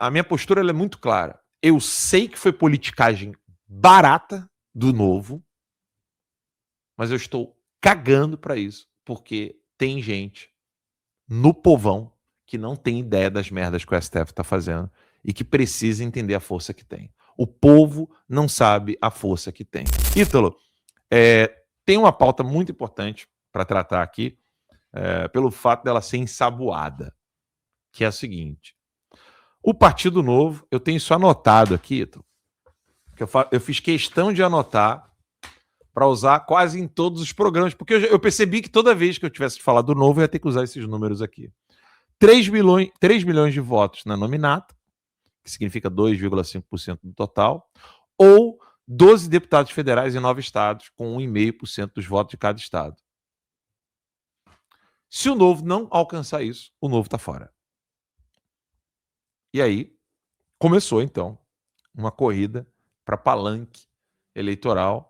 a minha postura ela é muito clara. Eu sei que foi politicagem barata do Novo, mas eu estou cagando para isso, porque tem gente no povão que não tem ideia das merdas que o STF tá fazendo e que precisa entender a força que tem. O povo não sabe a força que tem. Ítalo, tem uma pauta muito importante para tratar aqui, pelo fato dela ser ensaboada, que é a seguinte. O Partido Novo, eu tenho isso anotado aqui, Ítalo, que eu fiz questão de anotar para usar quase em todos os programas, porque eu percebi que toda vez que eu tivesse que falar do Novo, eu ia ter que usar esses números aqui. 3 milhões de votos na nominata, que significa 2,5% do total, ou 12 deputados federais em 9 estados, com 1,5% dos votos de cada estado. Se o Novo não alcançar isso, o Novo está fora. E aí, começou, então, uma corrida para palanque eleitoral.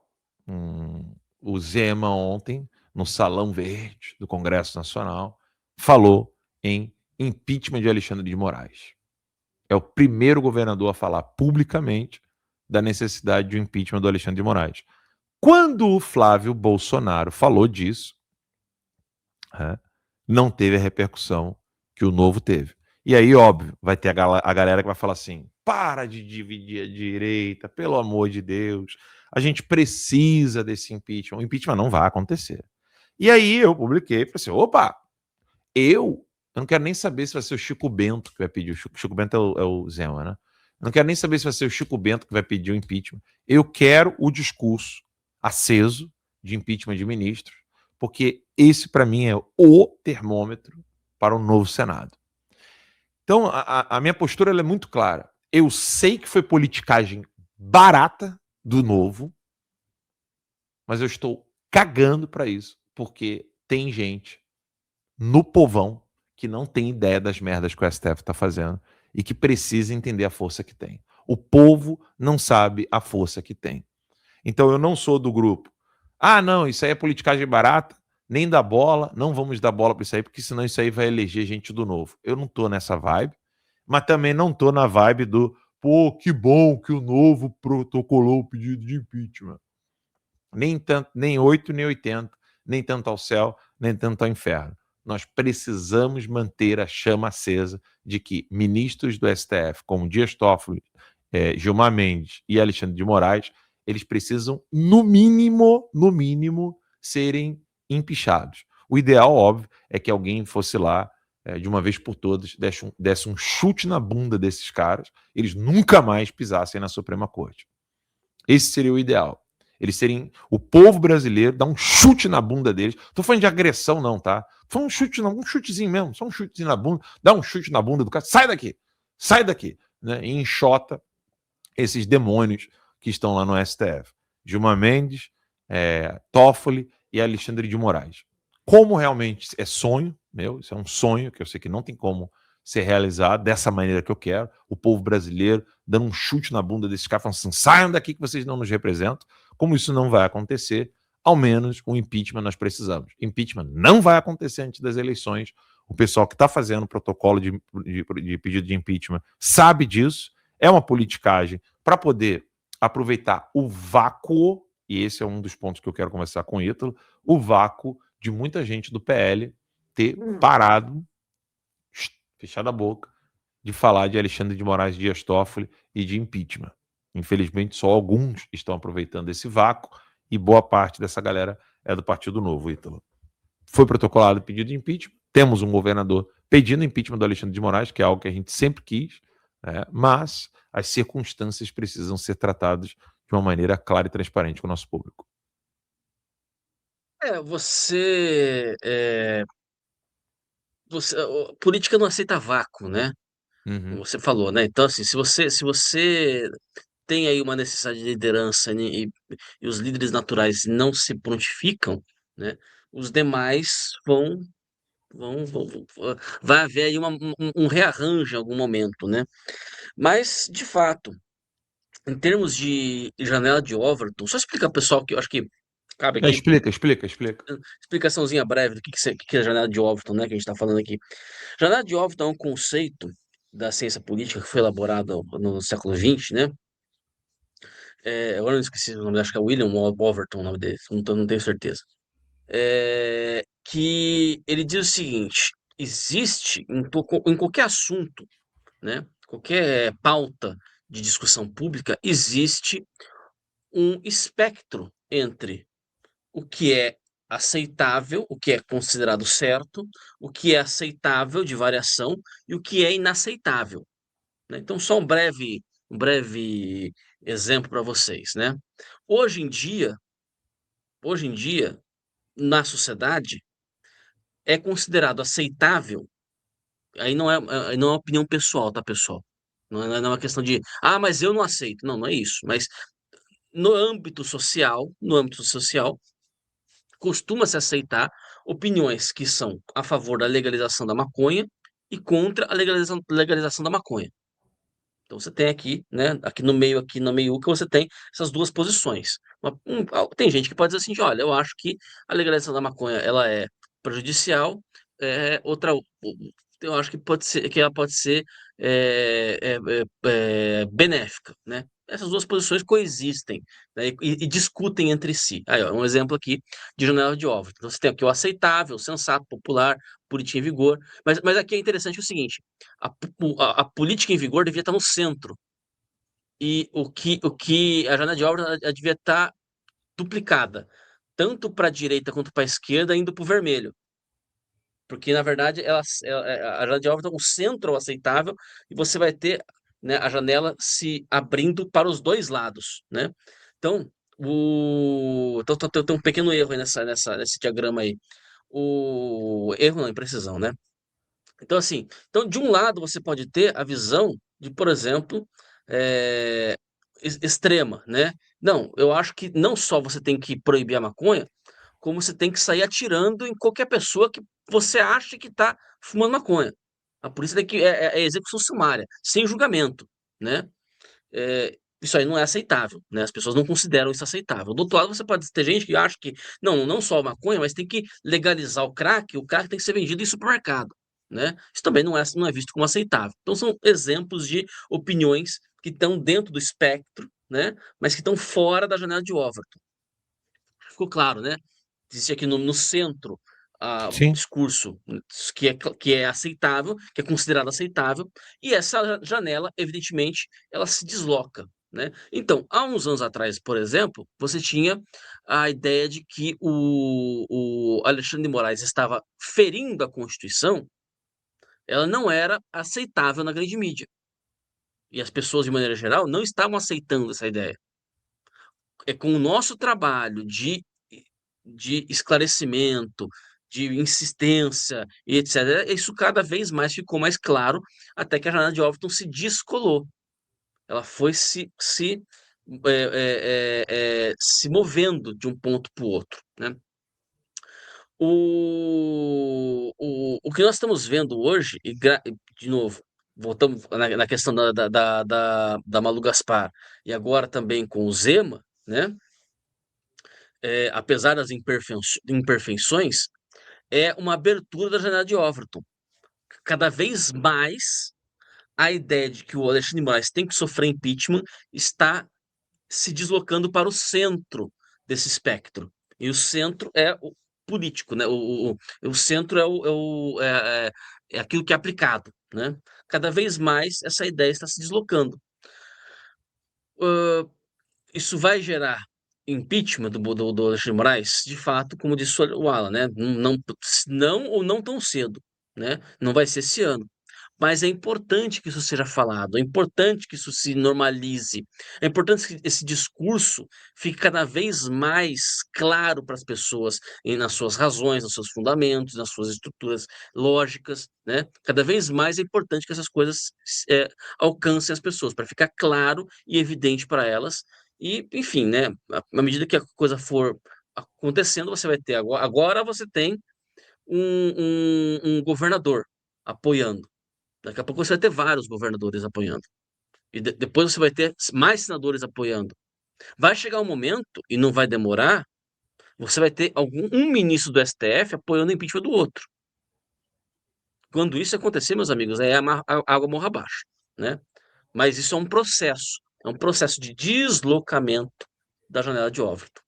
O Zema ontem, no Salão Verde do Congresso Nacional, falou em impeachment de Alexandre de Moraes. É o primeiro governador a falar publicamente da necessidade de um impeachment do Alexandre de Moraes. Quando o Flávio Bolsonaro falou disso, não teve a repercussão que o Novo teve. E aí, óbvio, vai ter a galera que vai falar assim, para de dividir a direita, pelo amor de Deus, a gente precisa desse impeachment. O impeachment não vai acontecer. E aí eu publiquei, falei assim, opa, eu não quero nem saber se vai ser o Chico Bento que vai pedir. O Chico Bento é o Zema, né? Eu não quero nem saber se vai ser o Chico Bento que vai pedir o impeachment. Eu quero o discurso aceso de impeachment de ministros, porque esse, para mim, é o termômetro para o novo Senado. Então, a minha postura ela é muito clara. Eu sei que foi politicagem barata do Novo, mas eu estou cagando para isso, porque tem gente no povão que não tem ideia das merdas que o STF tá fazendo e que precisa entender a força que tem. O povo não sabe a força que tem. Então eu não sou do grupo. Ah, não, isso aí é politicagem barata, nem dá bola, não vamos dar bola para isso aí, porque senão isso aí vai eleger gente do Novo. Eu não tô nessa vibe, mas também não tô na vibe do, pô, que bom que o Novo protocolou o pedido de impeachment. Nem tanto, nem 8, nem 80, nem tanto ao céu, nem tanto ao inferno. Nós precisamos manter a chama acesa de que ministros do STF, como Dias Toffoli, Gilmar Mendes e Alexandre de Moraes, eles precisam, no mínimo, serem empichados. O ideal, óbvio, é que alguém fosse lá, de uma vez por todas, desse um chute na bunda desses caras, eles nunca mais pisassem na Suprema Corte. Esse seria o ideal. Eles serem. O povo brasileiro dá um chute na bunda deles. Tô falando de agressão, não, tá? Foi um chute, não, um chutezinho mesmo, só um chutezinho na bunda. Dá um chute na bunda do cara. Sai daqui, né? E enxota esses demônios que estão lá no STF. Gilmar Mendes, Toffoli e Alexandre de Moraes. Como realmente é sonho, isso é um sonho que eu sei que não tem como ser realizado dessa maneira que eu quero, o povo brasileiro dando um chute na bunda desses caras, falando assim, saiam daqui que vocês não nos representam. Como isso não vai acontecer, ao menos um impeachment nós precisamos. Impeachment não vai acontecer antes das eleições. O pessoal que está fazendo o protocolo de pedido de impeachment sabe disso. É uma politicagem para poder aproveitar o vácuo, e esse é um dos pontos que eu quero conversar com o Ítalo, o vácuo de muita gente do PL ter parado, fechado a boca, de falar de Alexandre de Moraes, Dias Toffoli e de impeachment. Infelizmente, só alguns estão aproveitando esse vácuo e boa parte dessa galera é do Partido Novo, Ítalo. Foi protocolado o pedido de impeachment, temos um governador pedindo impeachment do Alexandre de Moraes, que é algo que a gente sempre quis, mas as circunstâncias precisam ser tratadas de uma maneira clara e transparente com o nosso público. Política não aceita vácuo, né? Uhum. Como você falou, né? Então, assim, se você tem aí uma necessidade de liderança, né, e os líderes naturais não se prontificam, né? Os demais vai haver aí um rearranjo em algum momento, né? Mas, de fato, em termos de janela de Overton, só explicar pro pessoal que eu acho que cabe aqui, Explica. explicaçãozinha breve do que é a janela de Overton, né, que a gente está falando aqui. Janela de Overton é um conceito da ciência política que foi elaborada no século XX, né? Agora eu não esqueci o nome, acho que é William Overton, o nome dele, não tenho certeza. Que ele diz o seguinte: existe em qualquer assunto, né? Qualquer pauta de discussão pública, existe um espectro entre o que é aceitável, o que é considerado certo, o que é aceitável de variação e o que é inaceitável, né? Então, só um breve exemplo para vocês, né? Hoje em dia, hoje em dia, na sociedade, é considerado aceitável, aí não é opinião pessoal, tá, pessoal? Não é uma questão de, mas eu não aceito. Não, não é isso. Mas no âmbito social, costuma-se aceitar opiniões que são a favor da legalização da maconha e contra a legalização da maconha. Então você tem aqui, né, aqui no meio que você tem essas duas posições. Tem gente que pode dizer assim, olha, eu acho que a legalização da maconha ela é prejudicial, outra, eu acho que pode ser que ela pode ser benéfica, né? Essas duas posições coexistem, né, e discutem entre si. Aí, ó, um exemplo aqui de janela de ovos. Então, você tem aqui o aceitável, o sensato, popular, política em vigor. Mas aqui é interessante o seguinte: a política em vigor devia estar no centro. E o que a janela de obra ela devia estar duplicada, tanto para a direita quanto para a esquerda, indo para o vermelho. Porque, na verdade, a janela de obra está no centro aceitável e você vai ter, né, a janela se abrindo para os dois lados, né? Então, tem um pequeno erro aí nesse diagrama aí. O erro não, imprecisão, né? Então, assim, de um lado você pode ter a visão de, por exemplo, é, extrema, né? Não, eu acho que não só você tem que proibir a maconha, como você tem que sair atirando em qualquer pessoa que você acha que está fumando maconha. A polícia tem que é execução sumária, sem julgamento, né? Isso aí não é aceitável, né? As pessoas não consideram isso aceitável. Do outro lado, você pode ter gente que acha que não só a maconha, mas tem que legalizar o crack tem que ser vendido em supermercado, né? Isso também não é visto como aceitável. Então, são exemplos de opiniões que estão dentro do espectro, né? Mas que estão fora da janela de Overton. Ficou claro, né? Existe aqui no centro um Sim. discurso que é aceitável, que é considerado aceitável, e essa janela, evidentemente, ela se desloca, né? Então, há uns anos atrás, por exemplo, você tinha a ideia de que o Alexandre de Moraes estava ferindo a Constituição, ela não era aceitável na grande mídia. E as pessoas, de maneira geral, não estavam aceitando essa ideia. É com o nosso trabalho de esclarecimento, de insistência e etc., isso cada vez mais ficou mais claro, até que a janela de Overton se descolou. Ela foi se movendo de um ponto para o outro, né? O que nós estamos vendo hoje, de novo, voltamos na questão da Malu Gaspar, e agora também com o Zema, né? Apesar das imperfeições, é uma abertura da janela de Overton. Cada vez mais a ideia de que o Alexandre de Moraes tem que sofrer impeachment está se deslocando para o centro desse espectro. E o centro é o político, né? O centro é aquilo que é aplicado, né? Cada vez mais essa ideia está se deslocando. Isso vai gerar impeachment do Alexandre de Moraes? De fato, como disse o Alan, né? Não ou não tão cedo, né? Não vai ser esse ano. Mas é importante que isso seja falado, é importante que isso se normalize, é importante que esse discurso fique cada vez mais claro para as pessoas nas suas razões, nos seus fundamentos, nas suas estruturas lógicas, né? Cada vez mais é importante que essas coisas é, alcancem as pessoas, para ficar claro e evidente para elas. E, enfim, né? À medida que a coisa for acontecendo, você vai ter agora você tem um governador apoiando. Daqui a pouco você vai ter vários governadores apoiando. E depois você vai ter mais senadores apoiando. Vai chegar um momento, e não vai demorar, você vai ter um ministro do STF apoiando o impeachment do outro. Quando isso acontecer, meus amigos, aí a água morra abaixo, né? Mas isso é um processo de deslocamento da janela de Overton.